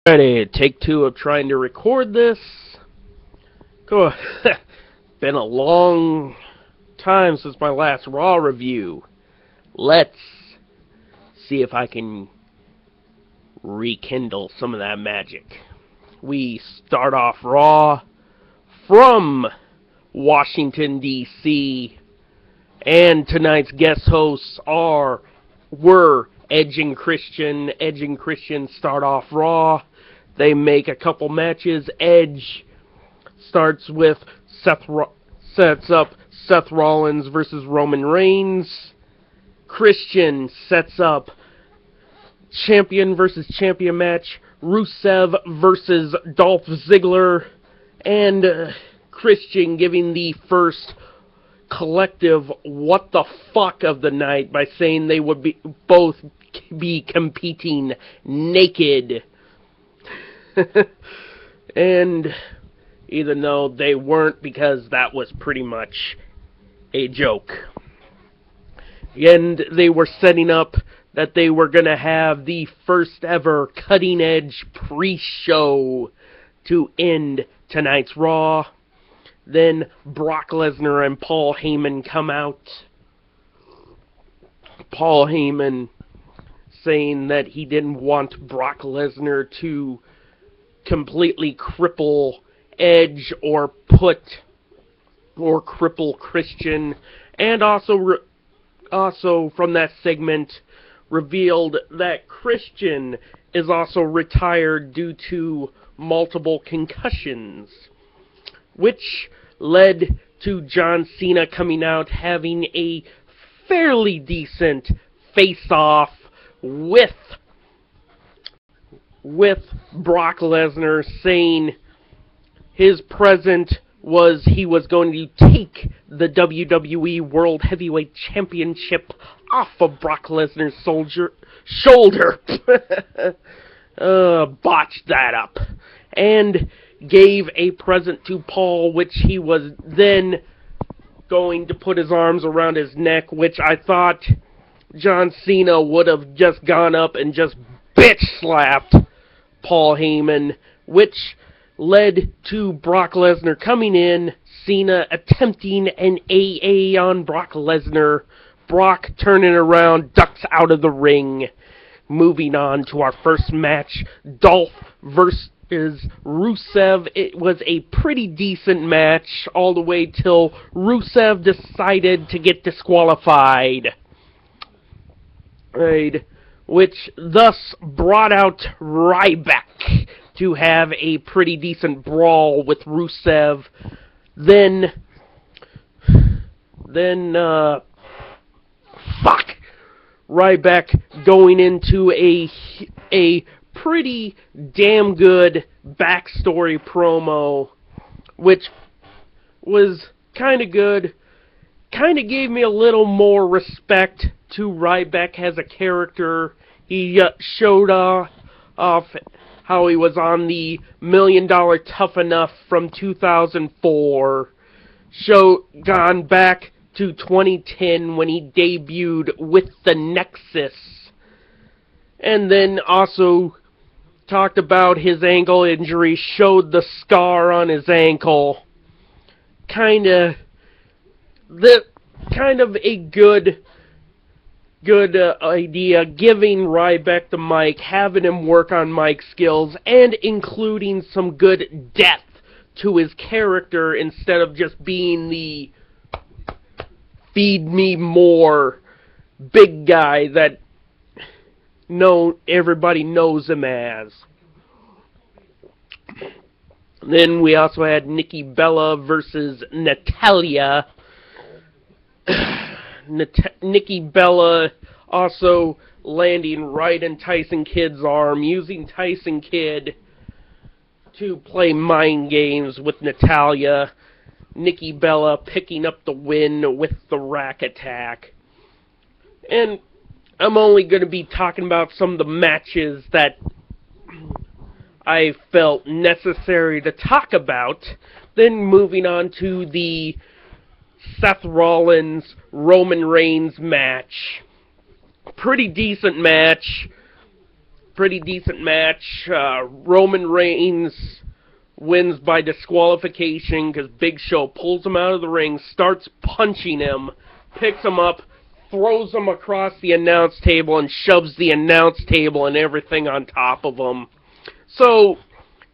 Ready, take two of trying to record this. Cool. Been a long time since my last Raw review. Let's see if I can rekindle some of that magic. We start off Raw from Washington, D.C., and tonight's guest hosts were Edge and Christian. Edge and Christian start off Raw. They make a couple matches. Edge starts with sets up Seth Rollins versus Roman Reigns. Christian sets up champion versus champion match. Rusev versus Dolph Ziggler. And Christian giving the first collective what the fuck of the night by saying they would both be competing naked. And even though they weren't, because that was pretty much a joke. And they were setting up that they were going to have the first ever cutting edge pre-show to end tonight's Raw. Then Brock Lesnar and Paul Heyman come out. Paul Heyman saying that he didn't want Brock Lesnar to completely cripple Edge or cripple Christian, and also from that segment revealed that Christian is also retired due to multiple concussions, which led to John Cena coming out having a fairly decent face-off with Brock Lesnar, saying his present was he was going to take the WWE World Heavyweight Championship off of Brock Lesnar's shoulder. Botched that up. And gave a present to Paul, which he was then going to put his arms around his neck, which I thought John Cena would have just gone up and just bitch-slapped Paul Heyman, which led to Brock Lesnar coming in, Cena attempting an AA on Brock Lesnar, Brock turning around, ducks out of the ring. Moving on to our first match, Dolph versus Rusev. It was a pretty decent match all the way till Rusev decided to get disqualified. Right, which thus brought out Ryback to have a pretty decent brawl with Rusev. Then Ryback going into a pretty damn good backstory promo, which was kind of good. Kind of gave me a little more respect to Ryback as a character. He showed off how he was on the $1 Million Tough Enough from 2004. Gone back to 2010 when he debuted with the Nexus. And then also talked about his ankle injury, showed the scar on his ankle. Kind of a good idea, giving Ryback the mic, having him work on mic skills, and including some good depth to his character instead of just being the feed me more big guy that everybody knows him as. Then we also had Nikki Bella versus Natalya. Nikki Bella also landing right in Tyson Kidd's arm, using Tyson Kidd to play mind games with Natalya. Nikki Bella picking up the win with the rack attack. And I'm only going to be talking about some of the matches that I felt necessary to talk about. Then moving on to the Seth Rollins, Roman Reigns match. Pretty decent match. pretty decent match. Roman Reigns wins by disqualification because Big Show pulls him out of the ring, starts punching him, picks him up, throws him across the announce table, and shoves the announce table and everything on top of him. So,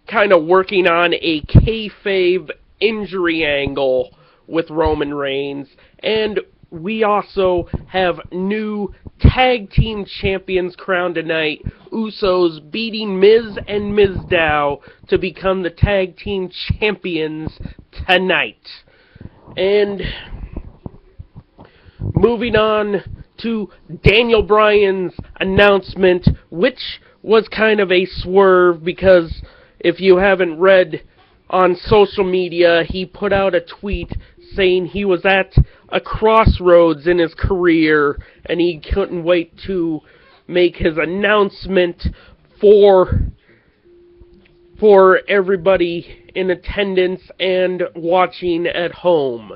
kind of working on a kayfabe injury angle with Roman Reigns. And we also have new tag team champions crowned tonight. Usos beating Miz and Mizdow to become the tag team champions tonight. And moving on to Daniel Bryan's announcement, which was kind of a swerve because if you haven't read on social media, he put out a tweet saying he was at a crossroads in his career and he couldn't wait to make his announcement for everybody in attendance and watching at home.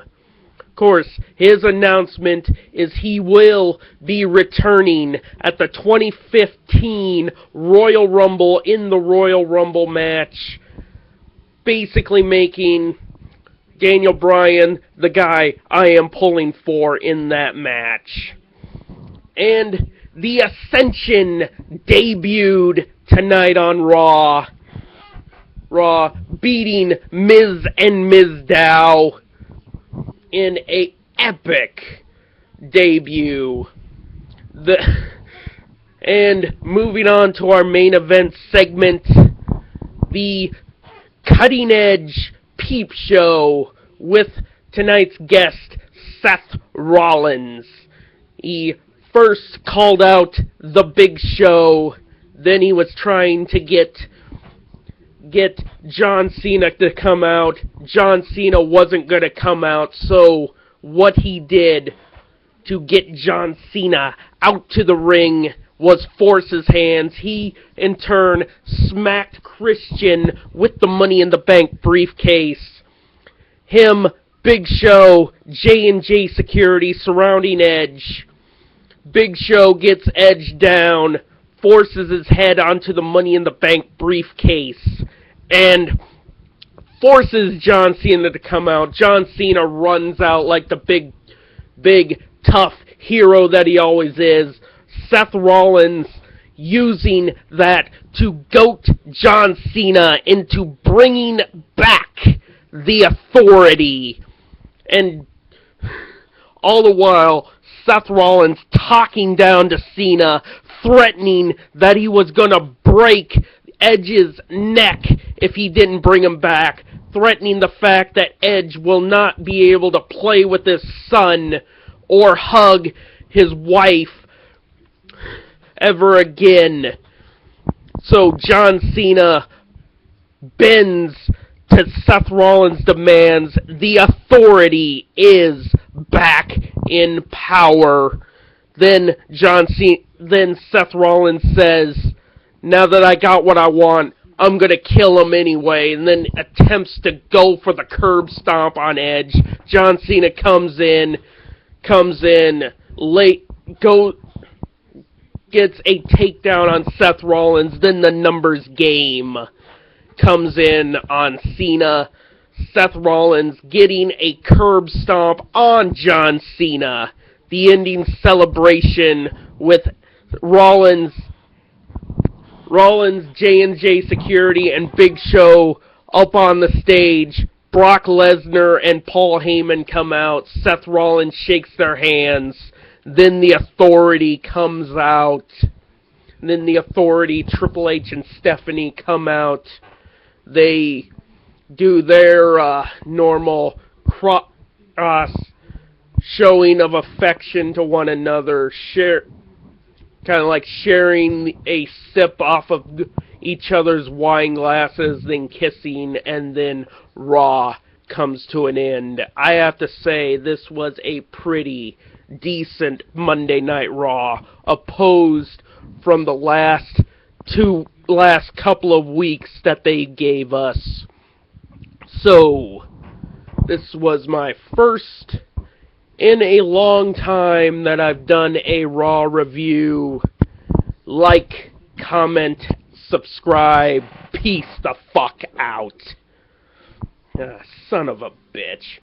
Of course, his announcement is he will be returning at the 2015 Royal Rumble in the Royal Rumble match, basically making Daniel Bryan the guy I am pulling for in that match. And the Ascension debuted tonight on Raw. Raw beating Miz and Mizdow in a epic debut. And moving on to our main event segment, the Cutting Edge Peep Show with tonight's guest, Seth Rollins. He first called out the Big Show, then he was trying to get John Cena to come out. John Cena wasn't going to come out, so what he did to get John Cena out to the ring was force his hands. He, in turn, smacked Christian with the Money in the Bank briefcase. Him, Big Show, J&J Security surrounding Edge. Big Show gets Edge down, forces his head onto the Money in the Bank briefcase, and forces John Cena to come out. John Cena runs out like the big, tough hero that he always is. Seth Rollins using that to goat John Cena into bringing back the Authority. And all the while, Seth Rollins talking down to Cena, threatening that he was going to break Edge's neck if he didn't bring him back, threatening the fact that Edge will not be able to play with his son or hug his wife ever again. So John Cena bends to Seth Rollins' demands. The Authority is back in power. Then Seth Rollins says, now that I got what I want, I'm going to kill him anyway, and then attempts to go for the curb stomp on Edge. John Cena comes in, gets a takedown on Seth Rollins, then the numbers game comes in on Cena. Seth Rollins getting a curb stomp on John Cena. The ending celebration with Rollins, J&J Security, and Big Show up on the stage. Brock Lesnar and Paul Heyman come out. Seth Rollins shakes their hands. Then the Authority comes out. Then the Authority, Triple H and Stephanie, come out. They do their normal showing of affection to one another, kind of like sharing a sip off of each other's wine glasses, then kissing, and then Raw comes to an end. I have to say, this was a pretty decent Monday Night Raw, opposed from the last couple of weeks that they gave us. So, this was my first in a long time that I've done a Raw review like comment, subscribe. Peace the fuck out. Son of a bitch.